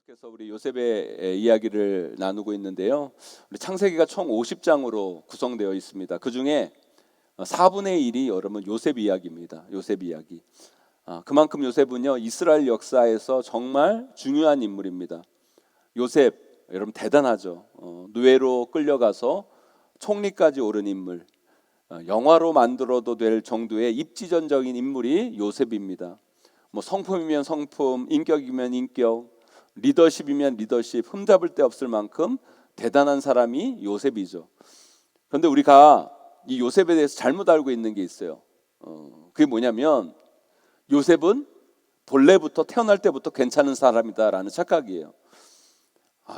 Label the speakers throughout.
Speaker 1: 계속해서 우리 요셉의 이야기를 나누고 있는데요. 우리 창세기가 총 50장으로 구성되어 있습니다. 그 중에 4분의 1이 여러분 요셉 이야기입니다. 요셉 이야기. 그만큼 요셉은요 이스라엘 역사에서 정말 중요한 인물입니다. 요셉 여러분 대단하죠. 노예로 끌려가서 총리까지 오른 인물. 영화로 만들어도 될 정도의 입지전적인 인물이 요셉입니다. 뭐 성품이면 성품, 인격이면 인격, 리더십이면 리더십, 흠잡을 데 없을 만큼 대단한 사람이 요셉이죠. 그런데 우리가 이 요셉에 대해서 잘못 알고 있는 게 있어요. 그게 뭐냐면 요셉은 본래부터 태어날 때부터 괜찮은 사람이다라는 착각이에요.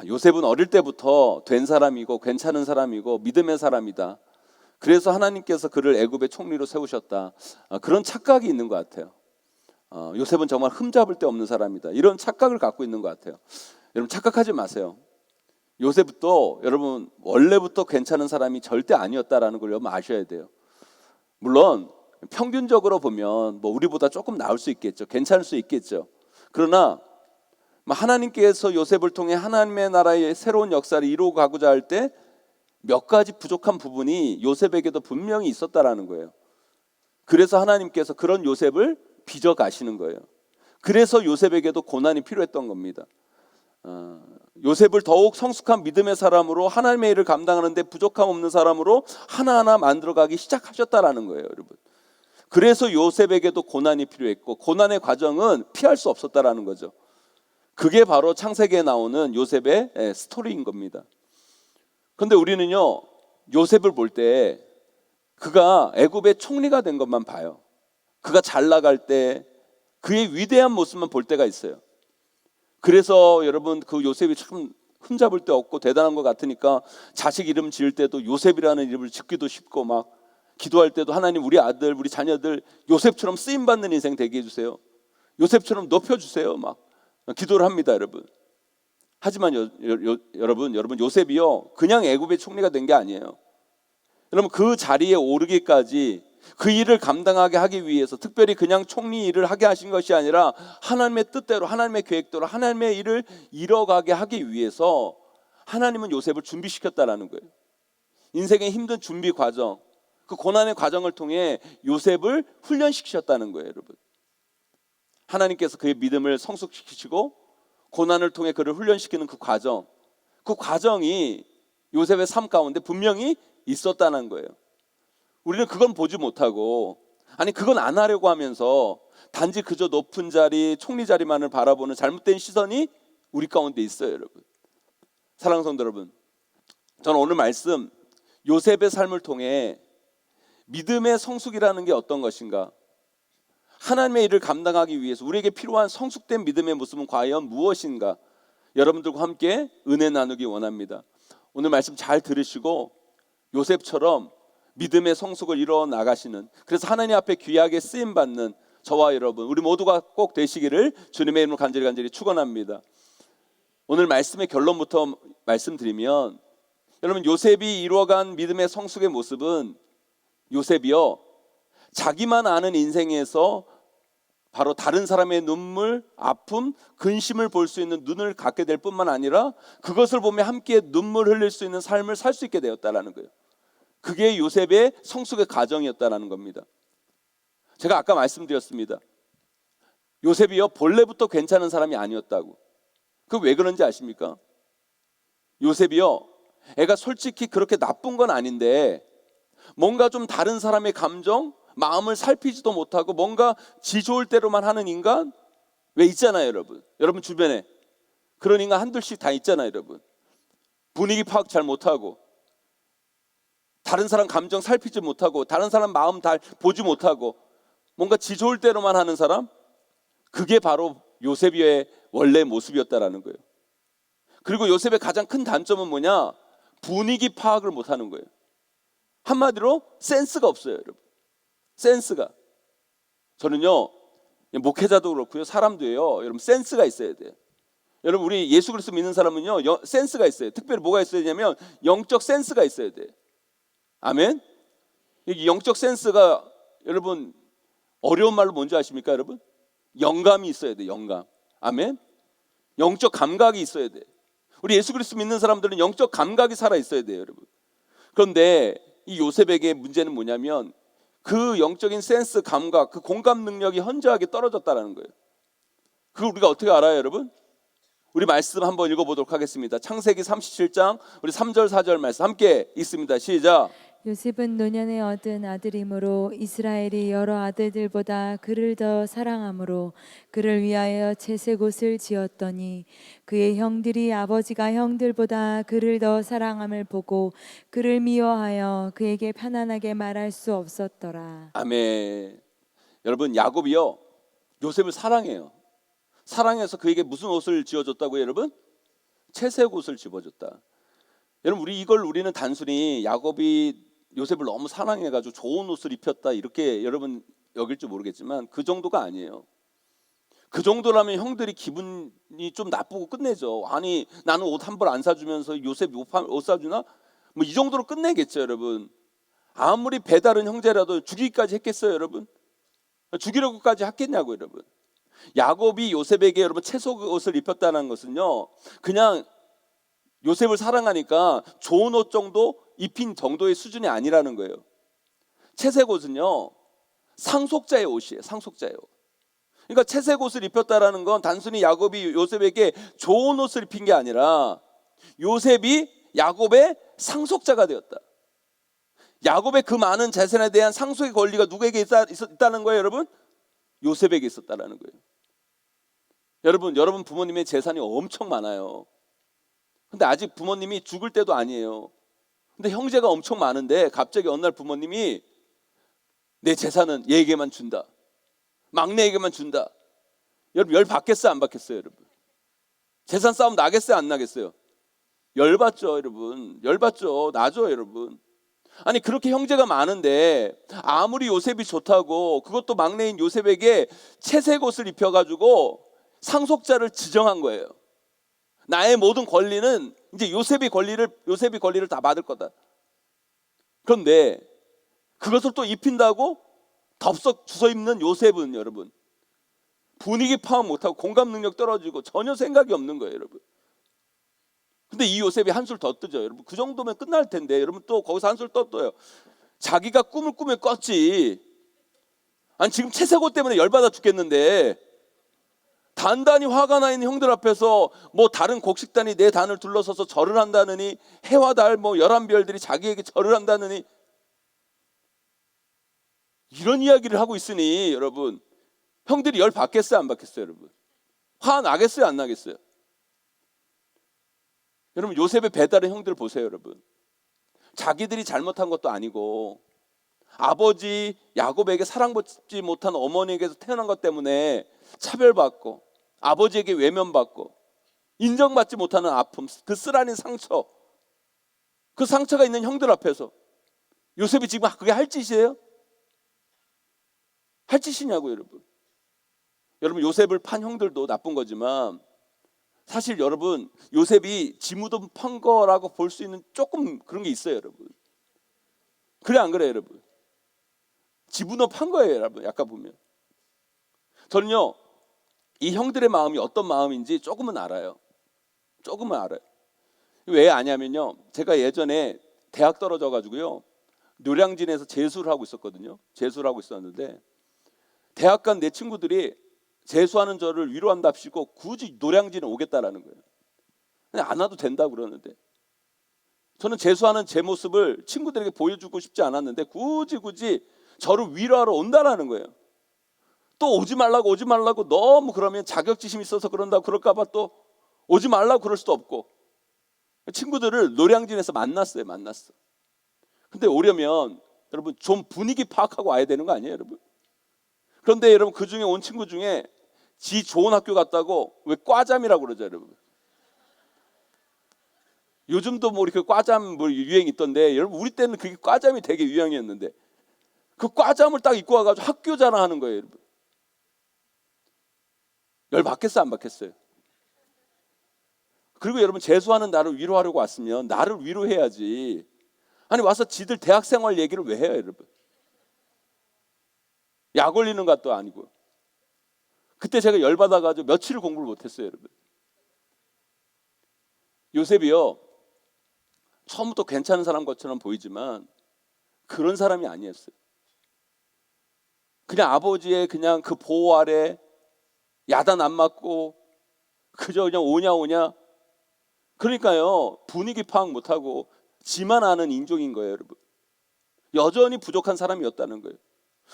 Speaker 1: 요셉은 어릴 때부터 된 사람이고 괜찮은 사람이고 믿음의 사람이다. 그래서 하나님께서 그를 애굽의 총리로 세우셨다. 그런 착각이 있는 것 같아요. 요셉은 정말 흠잡을 데 없는 사람이다. 이런 착각을 갖고 있는 것 같아요. 여러분 착각하지 마세요. 요셉도 여러분 원래부터 괜찮은 사람이 절대 아니었다라는 걸 여러분 아셔야 돼요. 물론 평균적으로 보면 뭐 우리보다 조금 나을 수 있겠죠. 괜찮을 수 있겠죠. 그러나 하나님께서 요셉을 통해 하나님의 나라의 새로운 역사를 이루어 가고자 할 때 몇 가지 부족한 부분이 요셉에게도 분명히 있었다라는 거예요. 그래서 하나님께서 그런 요셉을 빚어 가시는 거예요. 그래서 요셉에게도 고난이 필요했던 겁니다. 요셉을 더욱 성숙한 믿음의 사람으로 하나님의 일을 감당하는데 부족함 없는 사람으로 하나하나 만들어가기 시작하셨다라는 거예요, 여러분. 그래서 요셉에게도 고난이 필요했고 고난의 과정은 피할 수 없었다라는 거죠. 그게 바로 창세기에 나오는 요셉의 스토리인 겁니다. 그런데 우리는요 요셉을 볼 때 그가 애굽의 총리가 된 것만 봐요. 그가 잘 나갈 때 그의 위대한 모습만 볼 때가 있어요. 그래서 여러분 그 요셉이 참 흠잡을 데 없고 대단한 것 같으니까 자식 이름 지을 때도 요셉이라는 이름을 짓기도 쉽고 막 기도할 때도 하나님 우리 아들 우리 자녀들 요셉처럼 쓰임받는 인생 되게 해주세요. 요셉처럼 높여주세요. 막 기도를 합니다, 여러분. 하지만 여러분 요셉이요 그냥 애굽의 총리가 된 게 아니에요. 여러분 그 자리에 오르기까지 그 일을 감당하게 하기 위해서 특별히 그냥 총리 일을 하게 하신 것이 아니라 하나님의 뜻대로 하나님의 계획대로 하나님의 일을 이뤄가게 하기 위해서 하나님은 요셉을 준비시켰다라는 거예요. 인생의 힘든 준비 과정, 그 고난의 과정을 통해 요셉을 훈련시키셨다는 거예요, 여러분. 하나님께서 그의 믿음을 성숙시키시고 고난을 통해 그를 훈련시키는 그 과정이 요셉의 삶 가운데 분명히 있었다는 거예요. 우리는 그건 보지 못하고 그건 안 하려고 하면서 단지 그저 높은 자리, 총리 자리만을 바라보는 잘못된 시선이 우리 가운데 있어요, 여러분. 사랑하는 성도 여러분, 저는 오늘 말씀 요셉의 삶을 통해 믿음의 성숙이라는 게 어떤 것인가, 하나님의 일을 감당하기 위해서 우리에게 필요한 성숙된 믿음의 모습은 과연 무엇인가, 여러분들과 함께 은혜 나누기 원합니다. 오늘 말씀 잘 들으시고 요셉처럼 믿음의 성숙을 이루어 나가시는, 그래서 하나님 앞에 귀하게 쓰임받는 저와 여러분 우리 모두가 꼭 되시기를 주님의 이름으로 간절히 축원합니다. 오늘 말씀의 결론부터 말씀드리면, 여러분 요셉이 이루어간 믿음의 성숙의 모습은 요셉이요 자기만 아는 인생에서 바로 다른 사람의 눈물, 아픔, 근심을 볼 수 있는 눈을 갖게 될 뿐만 아니라 그것을 보며 함께 눈물 흘릴 수 있는 삶을 살 수 있게 되었다라는 거예요. 그게 요셉의 성숙의 과정이었다라는 겁니다. 제가 아까 말씀드렸습니다. 요셉이요 본래부터 괜찮은 사람이 아니었다고. 그 왜 그런지 아십니까? 요셉이요 애가 솔직히 그렇게 나쁜 건 아닌데 뭔가 좀 다른 사람의 감정, 마음을 살피지도 못하고 뭔가 지 좋을 대로만 하는 인간 왜 있잖아요, 여러분. 여러분 주변에 그런 인간 한둘씩 다 있잖아요, 여러분. 분위기 파악 잘 못하고 다른 사람 감정 살피지 못하고 다른 사람 마음 다 보지 못하고 뭔가 지 좋을 대로만 하는 사람, 그게 바로 요셉의 원래 모습이었다라는 거예요. 그리고 요셉의 가장 큰 단점은 뭐냐? 분위기 파악을 못하는 거예요. 한마디로 센스가 없어요, 여러분. 센스가. 저는요 목회자도 그렇고요 사람도요 여러분 센스가 있어야 돼요. 여러분 우리 예수 그리스도 믿는 사람은요 센스가 있어요. 특별히 뭐가 있어야 되냐면 영적 센스가 있어야 돼요. 아멘. 이 영적 센스가 여러분 어려운 말로 뭔지 아십니까, 여러분? 영감이 있어야 돼요. 영감. 아멘. 영적 감각이 있어야 돼. 우리 예수 그리스도 믿는 사람들은 영적 감각이 살아 있어야 돼요, 여러분. 그런데 이 요셉에게 문제는 뭐냐면 그 영적인 센스, 감각, 그 공감 능력이 현저하게 떨어졌다는 거예요. 그걸 우리가 어떻게 알아요, 여러분? 우리 말씀 한번 읽어보도록 하겠습니다. 창세기 37장 우리 3절 4절 말씀 함께 읽습니다. 시작.
Speaker 2: 요셉은 노년에 얻은 아들이므로 이스라엘이 여러 아들들보다 그를 더 사랑하므로 그를 위하여 채색 옷을 지었더니 그의 형들이 아버지가 형들보다 그를 더 사랑함을 보고 그를 미워하여 그에게 편안하게 말할 수 없었더라.
Speaker 1: 아멘. 여러분, 야곱이요 요셉을 사랑해요. 사랑해서 그에게 무슨 옷을 지어줬다고요, 여러분? 채색 옷을 집어줬다. 여러분, 우리는 단순히 야곱이 요셉을 너무 사랑해가지고 좋은 옷을 입혔다 이렇게 여러분 여길지 모르겠지만 그 정도가 아니에요. 그 정도라면 형들이 기분이 좀 나쁘고 끝내죠. 아니, 나는 옷 한 벌 안 사주면서 요셉 옷 사주나? 뭐 이 정도로 끝내겠죠, 여러분. 아무리 배다른 형제라도 죽이기까지 했겠어요, 여러분? 죽이려고까지 했겠냐고, 여러분. 야곱이 요셉에게 여러분 채색 옷을 입혔다는 것은요, 그냥 요셉을 사랑하니까 좋은 옷 정도 입힌 정도의 수준이 아니라는 거예요. 채색 옷은요 상속자의 옷이에요. 상속자의 옷. 그러니까 채색 옷을 입혔다라는 건 단순히 야곱이 요셉에게 좋은 옷을 입힌 게 아니라 요셉이 야곱의 상속자가 되었다. 야곱의 그 많은 재산에 대한 상속의 권리가 누구에게 있다는 거예요, 여러분? 요셉에게 있었다라는 거예요. 여러분 부모님의 재산이 엄청 많아요. 근데 아직 부모님이 죽을 때도 아니에요. 근데 형제가 엄청 많은데 갑자기 어느 날 부모님이 내 재산은 얘에게만 준다. 막내에게만 준다. 여러분 열 받겠어요, 안 받겠어요, 여러분? 재산 싸움 나겠어요, 안 나겠어요? 열 받죠, 여러분. 열 받죠. 나죠, 여러분. 아니 그렇게 형제가 많은데 아무리 요셉이 좋다고 그것도 막내인 요셉에게 채색 옷을 입혀가지고 상속자를 지정한 거예요. 나의 모든 권리는 이제 요셉이 권리를 다 받을 거다. 그런데 그것을 또 입힌다고 덥석 주워 입는 요셉은 여러분 분위기 파악 못하고 공감 능력 떨어지고 전혀 생각이 없는 거예요, 여러분. 근데 이 요셉이 한술 더 뜨죠, 여러분. 그 정도면 끝날 텐데 여러분 또 거기서 한술 더 떠요. 자기가 꿈을 꾸며 꿨지. 아니 지금 채색 옷 때문에 열받아 죽겠는데 단단히 화가 나 있는 형들 앞에서 뭐 다른 곡식단이 내 단을 둘러서서 절을 한다느니 해와 달 뭐 11별들이 자기에게 절을 한다느니 이런 이야기를 하고 있으니 여러분 형들이 열 받겠어요, 안 받겠어요, 여러분? 화 나겠어요, 안 나겠어요? 여러분 요셉의 배달의 형들 보세요, 여러분. 자기들이 잘못한 것도 아니고 아버지 야곱에게 사랑받지 못한 어머니에게서 태어난 것 때문에 차별받고 아버지에게 외면받고 인정받지 못하는 아픔, 그 쓰라린 상처, 그 상처가 있는 형들 앞에서 요셉이 지금 그게 할 짓이에요? 할 짓이냐고, 여러분. 여러분 요셉을 판 형들도 나쁜 거지만 사실 여러분 요셉이 지무도 판 거라고 볼 수 있는 조금 그런 게 있어요, 여러분. 그래 안 그래요, 여러분? 지분업 판 거예요, 여러분. 약간 보면 저는요 이 형들의 마음이 어떤 마음인지 조금은 알아요. 왜 아냐면요, 제가 예전에 대학 떨어져 가지고요 노량진에서 재수를 하고 있었거든요. 재수를 하고 있었는데 대학 간 내 친구들이 재수하는 저를 위로한답시고 굳이 노량진에 오겠다라는 거예요. 그냥 안 와도 된다고 그러는데 저는 재수하는 제 모습을 친구들에게 보여주고 싶지 않았는데 굳이 저를 위로하러 온다라는 거예요. 또 오지 말라고 너무 그러면 자격지심이 있어서 그런다고 그럴까 봐 또 오지 말라고 그럴 수도 없고 친구들을 노량진에서 만났어요. 근데 오려면 여러분 좀 분위기 파악하고 와야 되는 거 아니에요, 여러분? 그런데 여러분 그 중에 온 친구 중에 지 좋은 학교 갔다고 왜 과잠이라고 그러죠, 여러분? 요즘도 뭐 이렇게 과잠 뭐 유행 있던데 여러분 우리 때는 그게 과잠이 되게 유행이었는데 그 과잠을 딱 입고 와가지고 학교 자랑하는 거예요, 여러분. 열 받겠어요, 안 받겠어요? 그리고 여러분 재수하는 나를 위로하려고 왔으면 나를 위로해야지. 아니 와서 지들 대학생활 얘기를 왜 해요, 여러분? 약 올리는 것도 아니고. 그때 제가 열받아가지고 며칠을 공부를 못했어요, 여러분. 요셉이요, 처음부터 괜찮은 사람 것처럼 보이지만 그런 사람이 아니었어요. 그냥 아버지의 그냥 그 보호 아래 야단 안 맞고 그저 그냥 오냐 오냐, 그러니까요 분위기 파악 못하고 지만 아는 인종인 거예요, 여러분. 여전히 부족한 사람이었다는 거예요.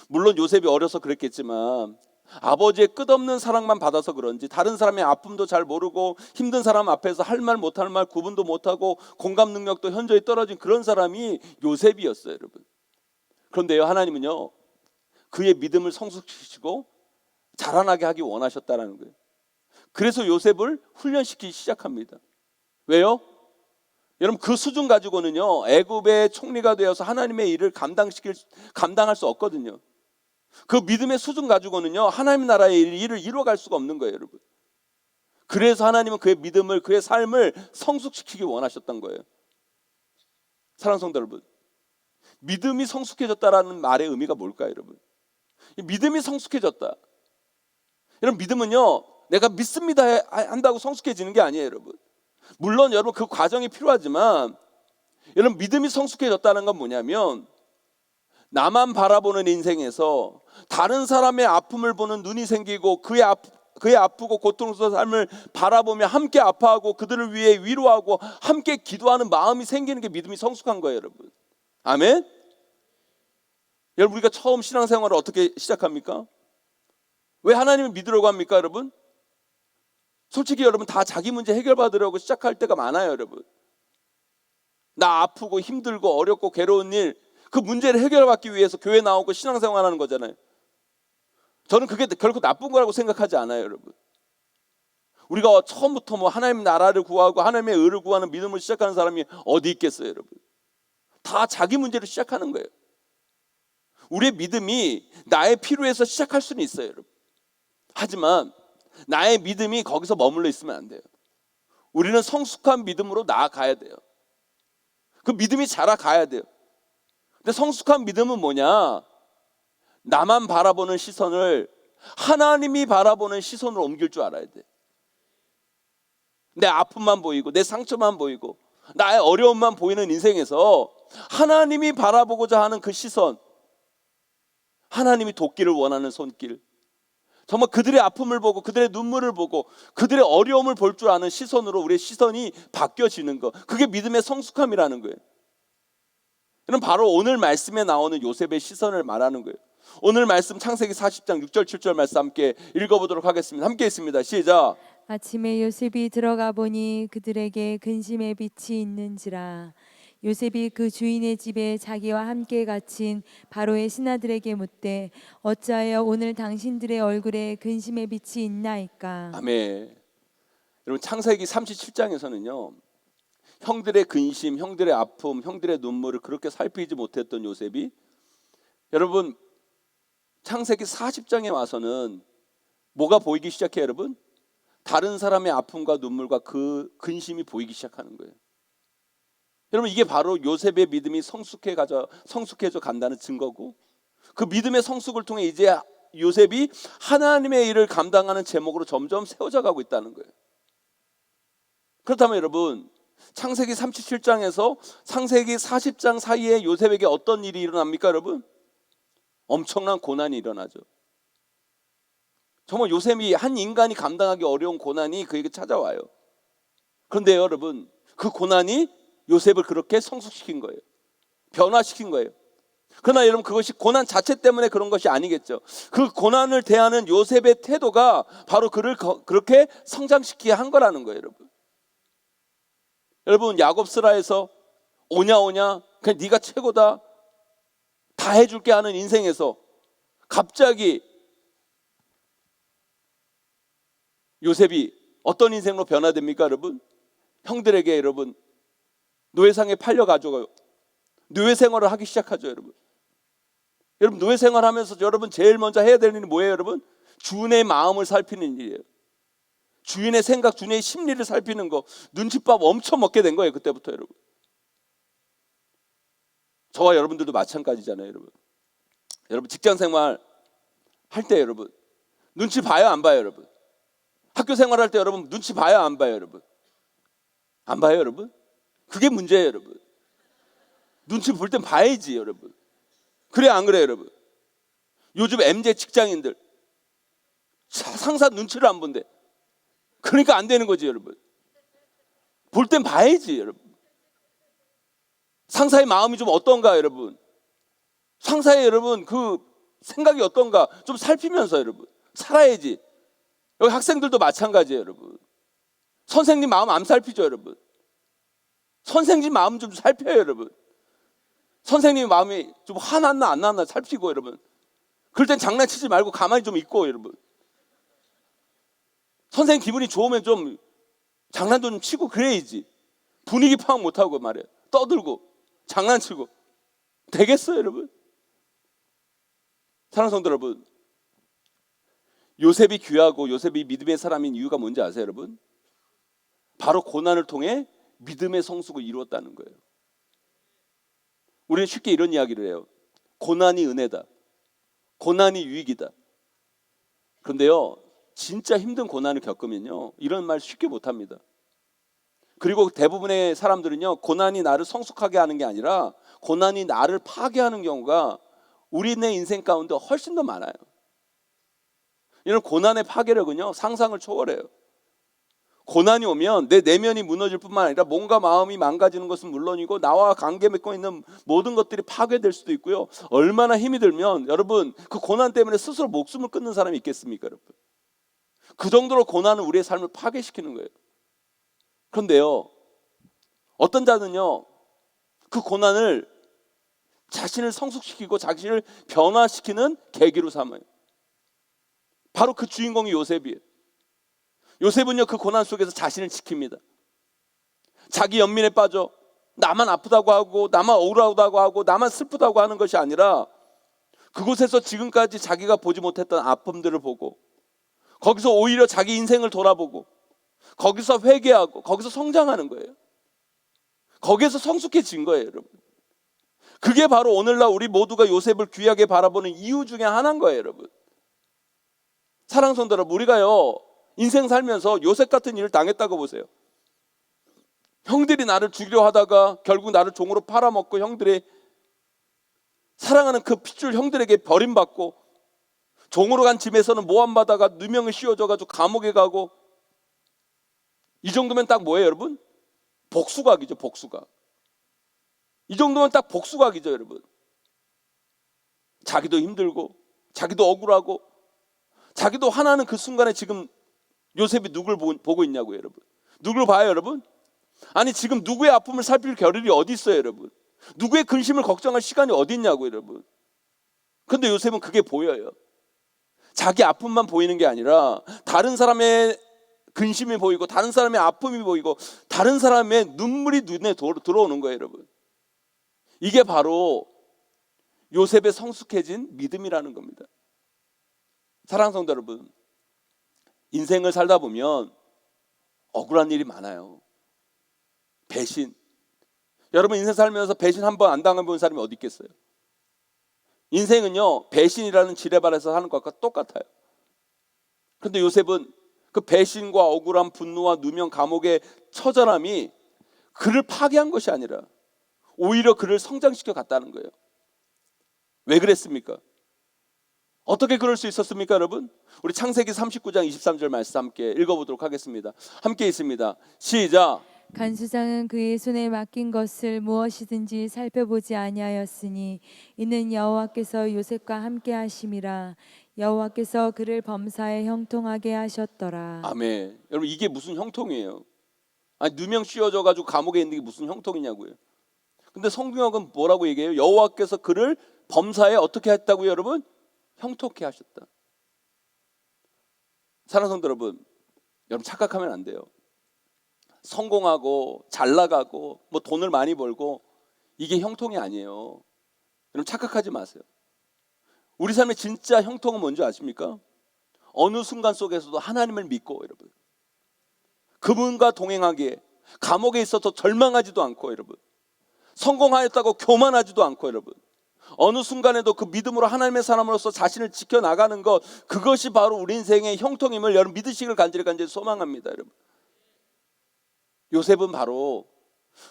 Speaker 1: 물론 요셉이 어려서 그랬겠지만 아버지의 끝없는 사랑만 받아서 그런지 다른 사람의 아픔도 잘 모르고 힘든 사람 앞에서 할 말 못할 말 구분도 못하고 공감 능력도 현저히 떨어진 그런 사람이 요셉이었어요, 여러분. 그런데요, 하나님은요 그의 믿음을 성숙시키시고 자라나게 하기 원하셨다라는 거예요. 그래서 요셉을 훈련시키기 시작합니다. 왜요? 여러분, 그 수준 가지고는요 애굽의 총리가 되어서 하나님의 일을 감당할 수 없거든요. 그 믿음의 수준 가지고는요 하나님 나라의 일을 이루어갈 수가 없는 거예요, 여러분. 그래서 하나님은 그의 믿음을, 그의 삶을 성숙시키기 원하셨던 거예요. 사랑하는 성도 여러분, 믿음이 성숙해졌다라는 말의 의미가 뭘까요, 여러분? 믿음이 성숙해졌다. 여러분, 믿음은요 내가 믿습니다 한다고 성숙해지는 게 아니에요, 여러분. 물론 여러분 그 과정이 필요하지만, 여러분 믿음이 성숙해졌다는 건 뭐냐면 나만 바라보는 인생에서 다른 사람의 아픔을 보는 눈이 생기고 그의 아프고 고통스러운 삶을 바라보며 함께 아파하고 그들을 위해 위로하고 함께 기도하는 마음이 생기는 게 믿음이 성숙한 거예요, 여러분. 아멘? 여러분, 우리가 처음 신앙생활을 어떻게 시작합니까? 왜 하나님을 믿으려고 합니까, 여러분? 솔직히 여러분 다 자기 문제 해결받으려고 시작할 때가 많아요, 여러분. 나 아프고 힘들고 어렵고 괴로운 일, 그 문제를 해결받기 위해서 교회 나오고 신앙생활하는 거잖아요. 저는 그게 결코 나쁜 거라고 생각하지 않아요, 여러분. 우리가 처음부터 뭐 하나님 나라를 구하고 하나님의 의를 구하는 믿음을 시작하는 사람이 어디 있겠어요, 여러분. 다 자기 문제로 시작하는 거예요. 우리의 믿음이 나의 필요에서 시작할 수는 있어요, 여러분. 하지만 나의 믿음이 거기서 머물러 있으면 안 돼요. 우리는 성숙한 믿음으로 나아가야 돼요. 그 믿음이 자라가야 돼요. 근데 성숙한 믿음은 뭐냐? 나만 바라보는 시선을 하나님이 바라보는 시선으로 옮길 줄 알아야 돼. 내 아픔만 보이고 내 상처만 보이고 나의 어려움만 보이는 인생에서 하나님이 바라보고자 하는 그 시선, 하나님이 돕기를 원하는 손길, 정말 그들의 아픔을 보고 그들의 눈물을 보고 그들의 어려움을 볼 줄 아는 시선으로 우리의 시선이 바뀌어지는 것, 그게 믿음의 성숙함이라는 거예요. 이런 바로 오늘 말씀에 나오는 요셉의 시선을 말하는 거예요. 오늘 말씀 창세기 40장 6절 7절 말씀 함께 읽어보도록 하겠습니다. 함께 있습니다. 시작.
Speaker 2: 아침에 요셉이 들어가 보니 그들에게 근심의 빛이 있는지라. 요셉이 그 주인의 집에 자기와 함께 갇힌 바로의 신하들에게 묻되 어찌하여 오늘 당신들의 얼굴에 근심의 빛이 있나이까.
Speaker 1: 아멘. 여러분, 창세기 37장에서는요 형들의 근심, 형들의 아픔, 형들의 눈물을 그렇게 살피지 못했던 요셉이, 여러분 창세기 40장에 와서는 뭐가 보이기 시작해요, 여러분? 다른 사람의 아픔과 눈물과 그 근심이 보이기 시작하는 거예요. 여러분, 이게 바로 요셉의 믿음이 성숙해져 간다는 증거고, 그 믿음의 성숙을 통해 이제 요셉이 하나님의 일을 감당하는 제목으로 점점 세워져 가고 있다는 거예요. 그렇다면 여러분, 창세기 37장에서 창세기 40장 사이에 요셉에게 어떤 일이 일어납니까, 여러분? 엄청난 고난이 일어나죠. 정말 요셉이, 한 인간이 감당하기 어려운 고난이 그에게 찾아와요. 그런데 여러분, 그 고난이 요셉을 그렇게 성숙시킨 거예요. 변화시킨 거예요. 그러나 여러분, 그것이 고난 자체 때문에 그런 것이 아니겠죠. 그 고난을 대하는 요셉의 태도가 바로 그를 그렇게 성장시키게 한 거라는 거예요, 여러분. 여러분, 야곱스라에서 오냐 그냥 네가 최고다, 다 해줄게 하는 인생에서 갑자기 요셉이 어떤 인생으로 변화됩니까, 여러분? 형들에게 여러분 노예상에 팔려가지고 노예 생활을 하기 시작하죠, 여러분. 여러분, 노예 생활하면서 여러분 제일 먼저 해야 될 일이 뭐예요, 여러분? 주인의 마음을 살피는 일이에요. 주인의 생각, 주인의 심리를 살피는 거, 눈칫밥 엄청 먹게 된 거예요, 그때부터, 여러분. 저와 여러분들도 마찬가지잖아요, 여러분. 여러분, 직장 생활 할 때 여러분 눈치 봐요, 안 봐요, 여러분? 학교 생활할 때 여러분 눈치 봐요, 안 봐요, 여러분? 안 봐요, 여러분? 그게 문제예요, 여러분. 눈치 볼 땐 봐야지, 여러분. 그래, 안 그래요, 여러분? 요즘 MZ 직장인들 상사 눈치를 안 본대. 그러니까 안 되는 거지, 여러분. 볼 땐 봐야지, 여러분. 상사의 마음이 좀 어떤가, 여러분. 상사의 여러분 그 생각이 어떤가 좀 살피면서 여러분 살아야지. 여기 학생들도 마찬가지예요, 여러분. 선생님 마음 안 살피죠, 여러분. 선생님 마음 좀 살펴요, 여러분. 선생님 마음이 좀 화났나 안 났나 살피고, 여러분. 그럴 땐 장난치지 말고 가만히 좀 있고, 여러분. 선생님 기분이 좋으면 좀 장난도 좀 치고 그래야지. 분위기 파악 못하고 말이에요. 떠들고 장난치고 되겠어요, 여러분? 사랑하는 성도 여러분, 요셉이 귀하고 요셉이 믿음의 사람인 이유가 뭔지 아세요, 여러분? 바로 고난을 통해 믿음의 성숙을 이루었다는 거예요. 우리는 쉽게 이런 이야기를 해요. 고난이 은혜다. 고난이 유익이다. 그런데요, 진짜 힘든 고난을 겪으면요, 이런 말 쉽게 못합니다. 그리고 대부분의 사람들은요, 고난이 나를 성숙하게 하는 게 아니라 고난이 나를 파괴하는 경우가 우리네 인생 가운데 훨씬 더 많아요. 이런 고난의 파괴력은요, 상상을 초월해요. 고난이 오면 내 내면이 무너질 뿐만 아니라 몸과 마음이 망가지는 것은 물론이고 나와 관계 맺고 있는 모든 것들이 파괴될 수도 있고요. 얼마나 힘이 들면 여러분 그 고난 때문에 스스로 목숨을 끊는 사람이 있겠습니까, 여러분? 그 정도로 고난은 우리의 삶을 파괴시키는 거예요. 그런데요, 어떤 자는요, 그 고난을 자신을 성숙시키고 자신을 변화시키는 계기로 삼아요. 바로 그 주인공이 요셉이에요. 요셉은요, 그 고난 속에서 자신을 지킵니다. 자기 연민에 빠져 나만 아프다고 하고 나만 억울하다고 하고 나만 슬프다고 하는 것이 아니라 그곳에서 지금까지 자기가 보지 못했던 아픔들을 보고 거기서 오히려 자기 인생을 돌아보고 거기서 회개하고 거기서 성장하는 거예요. 거기에서 성숙해진 거예요, 여러분. 그게 바로 오늘날 우리 모두가 요셉을 귀하게 바라보는 이유 중에 하나인 거예요, 여러분. 사랑하는 성도 여러분, 우리가요 인생 살면서 요셉 같은 일을 당했다고 보세요. 형들이 나를 죽이려 하다가 결국 나를 종으로 팔아먹고 형들의 사랑하는 그 핏줄 형들에게 버림받고 종으로 간 집에서는 모함받아가 누명을 씌워져가지고 감옥에 가고, 이 정도면 딱 뭐예요, 여러분? 복수각이죠, 복수각. 이 정도면 딱 복수각이죠, 여러분. 자기도 힘들고 자기도 억울하고 자기도 화나는 그 순간에 지금 요셉이 누굴 보고 있냐고요, 여러분. 누굴 봐요, 여러분? 아니 지금 누구의 아픔을 살필 겨를이 어디 있어요, 여러분? 누구의 근심을 걱정할 시간이 어디 있냐고요, 여러분. 근데 요셉은 그게 보여요. 자기 아픔만 보이는 게 아니라 다른 사람의 근심이 보이고 다른 사람의 아픔이 보이고 다른 사람의 눈물이 눈에 들어오는 거예요, 여러분. 이게 바로 요셉의 성숙해진 믿음이라는 겁니다. 사랑하는 성도 여러분, 인생을 살다 보면 억울한 일이 많아요. 배신. 여러분 인생 살면서 배신 한 번 안 당해본 사람이 어디 있겠어요? 인생은요 배신이라는 지뢰발에서 하는 것과 똑같아요. 그런데 요셉은 그 배신과 억울함, 분노와 누명, 감옥의 처절함이 그를 파괴한 것이 아니라 오히려 그를 성장시켜 갔다는 거예요. 왜 그랬습니까? 어떻게 그럴 수 있었습니까, 여러분? 우리 창세기 39장 23절 말씀 함께 읽어보도록 하겠습니다. 함께 있습니다. 시작.
Speaker 2: 간수장은 그의 손에 맡긴 것을 무엇이든지 살펴보지 아니하였으니 이는 여호와께서 요셉과 함께 하심이라. 여호와께서 그를 범사에 형통하게 하셨더라.
Speaker 1: 아멘. 여러분 이게 무슨 형통이에요? 아니 누명 씌워져 가지고 감옥에 있는 게 무슨 형통이냐고요. 근데 성경은 뭐라고 얘기해요? 여호와께서 그를 범사에 어떻게 했다고요, 여러분? 형통케 하셨다. 사랑하는 성도 여러분, 여러분 착각하면 안 돼요. 성공하고 잘 나가고 뭐 돈을 많이 벌고 이게 형통이 아니에요. 여러분 착각하지 마세요. 우리 삶의 진짜 형통은 뭔지 아십니까? 어느 순간 속에서도 하나님을 믿고, 여러분 그분과 동행하기에 감옥에 있어서 절망하지도 않고, 여러분 성공하였다고 교만하지도 않고, 여러분 어느 순간에도 그 믿음으로 하나님의 사람으로서 자신을 지켜나가는 것, 그것이 바로 우리 인생의 형통임을 여러분 믿으시길 간절히 소망합니다, 여러분. 요셉은 바로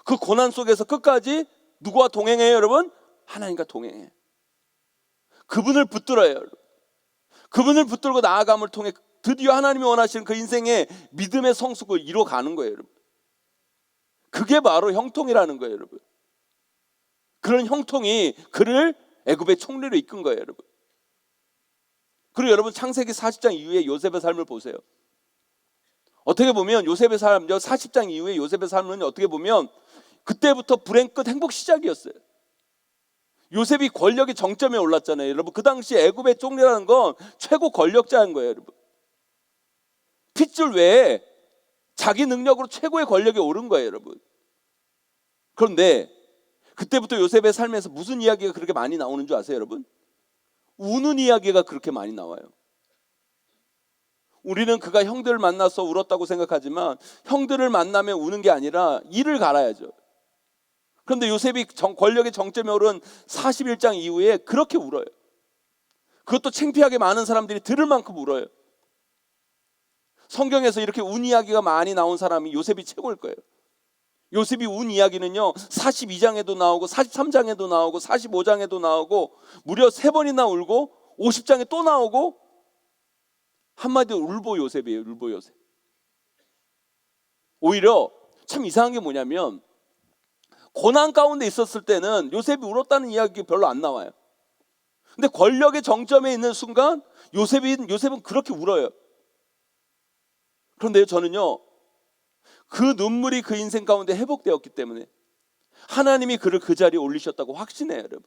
Speaker 1: 그 고난 속에서 끝까지 누구와 동행해요, 여러분? 하나님과 동행해. 그분을 붙들어요, 여러분. 그분을 붙들고 나아감을 통해 드디어 하나님이 원하시는 그 인생의 믿음의 성숙을 이뤄가는 거예요, 여러분. 그게 바로 형통이라는 거예요, 여러분. 그런 형통이 그를 애굽의 총리로 이끈 거예요, 여러분. 그리고 여러분 창세기 40장 이후에 요셉의 삶을 보세요. 어떻게 보면 요셉의 삶, 40장 이후에 요셉의 삶은 어떻게 보면 그때부터 불행 끝 행복 시작이었어요. 요셉이 권력의 정점에 올랐잖아요, 여러분. 그 당시 애굽의 총리라는 건 최고 권력자인 거예요, 여러분. 핏줄 외에 자기 능력으로 최고의 권력에 오른 거예요, 여러분. 그런데 그때부터 요셉의 삶에서 무슨 이야기가 그렇게 많이 나오는 줄 아세요, 여러분? 우는 이야기가 그렇게 많이 나와요. 우리는 그가 형들을 만나서 울었다고 생각하지만 형들을 만나면 우는 게 아니라 이를 갈아야죠. 그런데 요셉이 권력의 정점에 오른 41장 이후에 그렇게 울어요. 그것도 창피하게 많은 사람들이 들을 만큼 울어요. 성경에서 이렇게 운 이야기가 많이 나온 사람이 요셉이 최고일 거예요. 요셉이 운 이야기는요 42장에도 나오고 43장에도 나오고 45장에도 나오고 무려 3번이나 울고 50장에 또 나오고 한마디로 울보 요셉이에요. 울보 요셉. 오히려 참 이상한 게 뭐냐면 고난 가운데 있었을 때는 요셉이 울었다는 이야기 별로 안 나와요. 근데 권력의 정점에 있는 순간 요셉은 그렇게 울어요. 그런데 저는요 그 눈물이 그 인생 가운데 회복되었기 때문에 하나님이 그를 그 자리에 올리셨다고 확신해요, 여러분.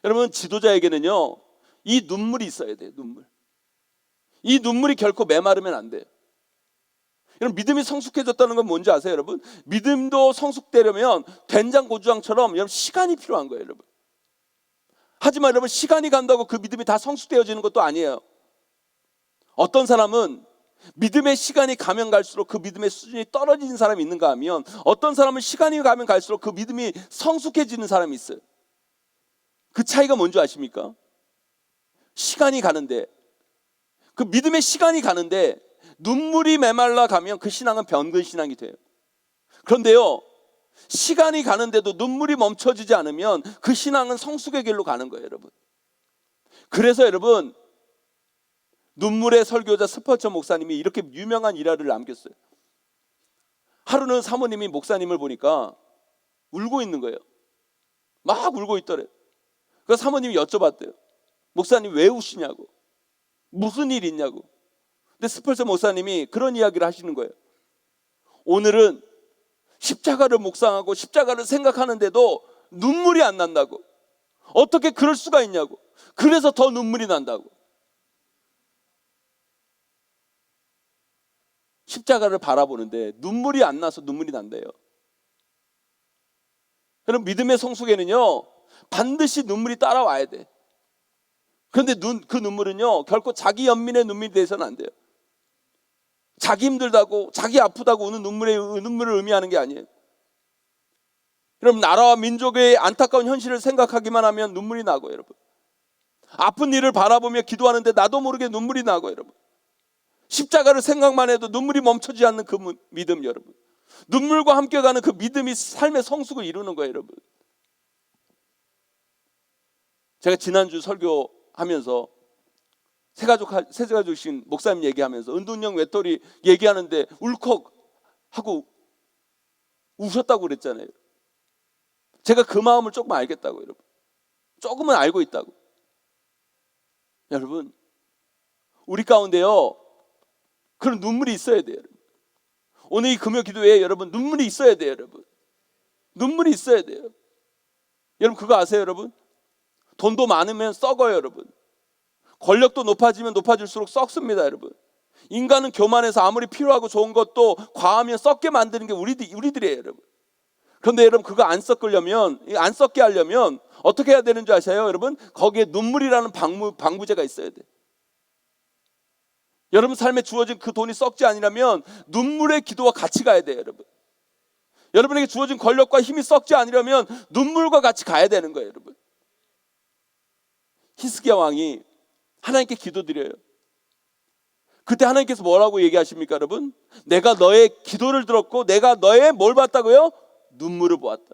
Speaker 1: 여러분 지도자에게는요 이 눈물이 있어야 돼요. 눈물. 이 눈물이 결코 메마르면 안 돼요. 여러분 믿음이 성숙해졌다는 건 뭔지 아세요, 여러분? 믿음도 성숙되려면 된장 고추장처럼 여러분 시간이 필요한 거예요, 여러분. 하지만 여러분 시간이 간다고 그 믿음이 다 성숙되어지는 것도 아니에요. 어떤 사람은 믿음의 시간이 가면 갈수록 그 믿음의 수준이 떨어지는 사람이 있는가 하면 어떤 사람은 시간이 가면 갈수록 그 믿음이 성숙해지는 사람이 있어요. 그 차이가 뭔지 아십니까? 시간이 가는데 그 믿음의 시간이 가는데 눈물이 메말라 가면 그 신앙은 병든 신앙이 돼요. 그런데요 시간이 가는데도 눈물이 멈춰지지 않으면 그 신앙은 성숙의 길로 가는 거예요, 여러분. 그래서 여러분 눈물의 설교자 스펄전 목사님이 이렇게 유명한 일화를 남겼어요. 하루는 사모님이 목사님을 보니까 울고 있는 거예요. 막 울고 있더래요. 그래서 사모님이 여쭤봤대요. 목사님 왜 우시냐고. 무슨 일 있냐고. 근데 스펄전 목사님이 그런 이야기를 하시는 거예요. 오늘은 십자가를 묵상하고 십자가를 생각하는데도 눈물이 안 난다고. 어떻게 그럴 수가 있냐고. 그래서 더 눈물이 난다고. 십자가를 바라보는데 눈물이 안 나서 눈물이 난대요. 여러분 믿음의 성숙에는요 반드시 눈물이 따라와야 돼. 그런데 그 눈물은요 결코 자기 연민의 눈물이 돼서는 안 돼요. 자기 힘들다고 자기 아프다고 우는 눈물을 의미하는 게 아니에요. 여러분 나라와 민족의 안타까운 현실을 생각하기만 하면 눈물이 나고, 여러분 아픈 일을 바라보며 기도하는데 나도 모르게 눈물이 나고, 여러분 십자가를 생각만 해도 눈물이 멈춰지지 않는 그 믿음, 여러분 눈물과 함께 가는 그 믿음이 삶의 성숙을 이루는 거예요, 여러분. 제가 지난주 설교하면서 새가족신 목사님 얘기하면서 은둔형 외톨이 얘기하는데 울컥 하고 우셨다고 그랬잖아요. 제가 그 마음을 조금 알겠다고, 여러분. 조금은 알고 있다고. 여러분 우리 가운데요 그런 눈물이 있어야 돼요, 여러분. 오늘 이 금요 기도회에 여러분 눈물이 있어야 돼요, 여러분. 눈물이 있어야 돼요. 여러분 그거 아세요, 여러분? 돈도 많으면 썩어요, 여러분. 권력도 높아지면 높아질수록 썩습니다, 여러분. 인간은 교만해서 아무리 필요하고 좋은 것도 과하면 썩게 만드는 게 우리들이에요, 여러분. 그런데 여러분 그거 안 썩게 하려면 어떻게 해야 되는 줄 아세요, 여러분? 거기에 눈물이라는 방부제가 있어야 돼. 여러분 삶에 주어진 그 돈이 썩지 아니라면 눈물의 기도와 같이 가야 돼요, 여러분. 여러분에게 주어진 권력과 힘이 썩지 않으려면 눈물과 같이 가야 되는 거예요, 여러분. 히스기야 왕이 하나님께 기도드려요. 그때 하나님께서 뭐라고 얘기하십니까, 여러분? 내가 너의 기도를 들었고 내가 너의 뭘 봤다고요? 눈물을 보았다.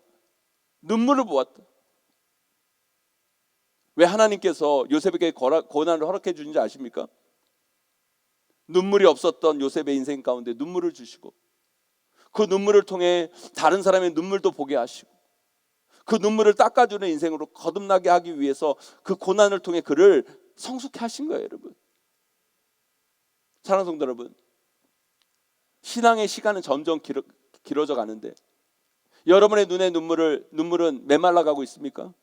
Speaker 1: 눈물을 보았다. 왜 하나님께서 요셉에게 고난을 허락해 주는지 아십니까? 눈물이 없었던 요셉의 인생 가운데 눈물을 주시고, 그 눈물을 통해 다른 사람의 눈물도 보게 하시고, 그 눈물을 닦아주는 인생으로 거듭나게 하기 위해서 그 고난을 통해 그를 성숙케 하신 거예요, 여러분. 사랑하는 성도 여러분, 신앙의 시간은 점점 길어져 가는데 여러분의 눈에 눈물은 메말라 가고 있습니까?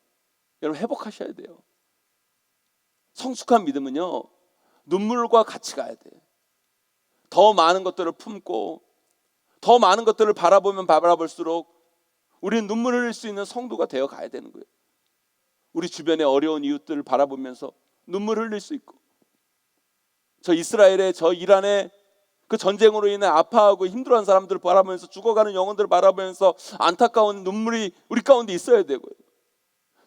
Speaker 1: 여러분, 회복하셔야 돼요. 성숙한 믿음은요, 눈물과 같이 가야 돼. 더 많은 것들을 품고 더 많은 것들을 바라보면 바라볼수록 우리는 눈물을 흘릴 수 있는 성도가 되어 가야 되는 거예요. 우리 주변의 어려운 이웃들을 바라보면서 눈물을 흘릴 수 있고, 저 이스라엘의, 저 이란의 그 전쟁으로 인해 아파하고 힘들어하는 사람들을 바라보면서, 죽어가는 영혼들을 바라보면서 안타까운 눈물이 우리 가운데 있어야 되고요.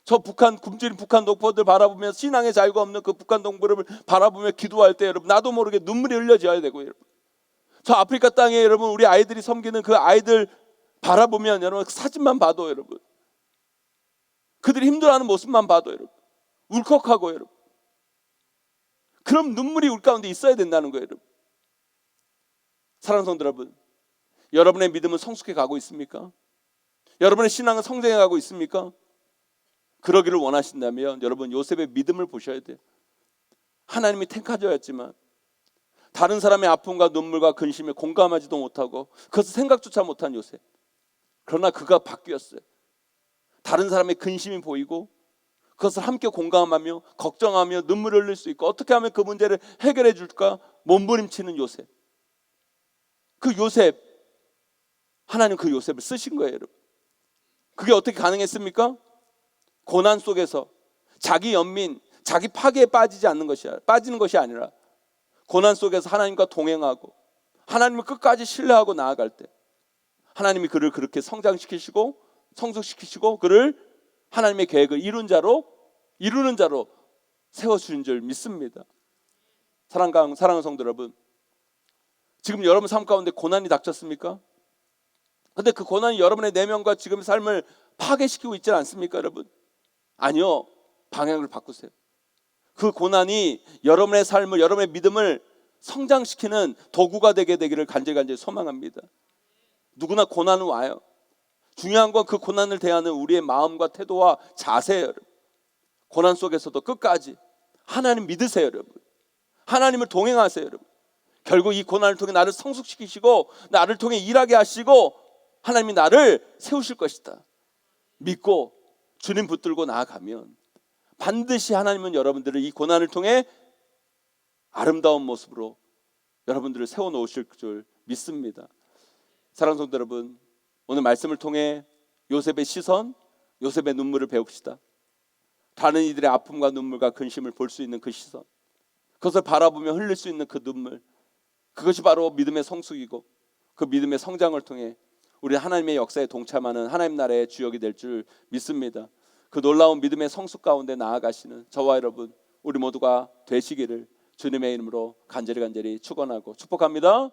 Speaker 1: 저 굶주린 북한 동포들 바라보면서, 신앙의 자유가 없는 그 북한 동포를 바라보며 기도할 때 여러분, 나도 모르게 눈물이 흘려져야 되고요. 여러분, 저 아프리카 땅에 여러분, 우리 아이들이 섬기는 그 아이들 바라보면 여러분, 사진만 봐도 여러분, 그들이 힘들어하는 모습만 봐도 여러분, 울컥하고 여러분, 그럼 눈물이 우리 가운데 있어야 된다는 거예요, 여러분. 사랑하는 성도 여러분, 여러분의 믿음은 성숙해 가고 있습니까? 여러분의 신앙은 성장해 가고 있습니까? 그러기를 원하신다면 여러분, 요셉의 믿음을 보셔야 돼요. 하나님이 택하셨지만 다른 사람의 아픔과 눈물과 근심에 공감하지도 못하고 그것을 생각조차 못한 요셉. 그러나 그가 바뀌었어요. 다른 사람의 근심이 보이고 그것을 함께 공감하며 걱정하며 눈물을 흘릴 수 있고, 어떻게 하면 그 문제를 해결해 줄까 몸부림치는 요셉. 그 요셉, 하나님 그 요셉을 쓰신 거예요, 여러분. 그게 어떻게 가능했습니까? 고난 속에서 자기 연민, 자기 파괴에 빠지는 것이 아니라 고난 속에서 하나님과 동행하고 하나님을 끝까지 신뢰하고 나아갈 때 하나님이 그를 그렇게 성장시키시고 성숙시키시고 그를 하나님의 계획을 이루는 자로 세워주신 줄 믿습니다. 사랑하는 성도 여러분, 지금 여러분 삶 가운데 고난이 닥쳤습니까? 그런데 그 고난이 여러분의 내면과 지금의 삶을 파괴시키고 있지 않습니까, 여러분? 아니요, 방향을 바꾸세요. 그 고난이 여러분의 삶을, 여러분의 믿음을 성장시키는 도구가 되기를 간절히 소망합니다. 누구나 고난은 와요. 중요한 건 그 고난을 대하는 우리의 마음과 태도와 자세예요, 여러분. 고난 속에서도 끝까지 하나님 믿으세요, 여러분. 하나님을 동행하세요, 여러분. 결국 이 고난을 통해 나를 성숙시키시고 나를 통해 일하게 하시고 하나님이 나를 세우실 것이다 믿고 주님 붙들고 나아가면 반드시 하나님은 여러분들을 이 고난을 통해 아름다운 모습으로 여러분들을 세워놓으실 줄 믿습니다. 사랑하는 성도 여러분, 오늘 말씀을 통해 요셉의 시선, 요셉의 눈물을 배웁시다. 다른 이들의 아픔과 눈물과 근심을 볼 수 있는 그 시선, 그것을 바라보며 흘릴 수 있는 그 눈물, 그것이 바로 믿음의 성숙이고 그 믿음의 성장을 통해 우리 하나님의 역사에 동참하는 하나님 나라의 주역이 될 줄 믿습니다. 그 놀라운 믿음의 성숙 가운데 나아가시는 저와 여러분, 우리 모두가 되시기를 주님의 이름으로 간절히 축원하고 축복합니다.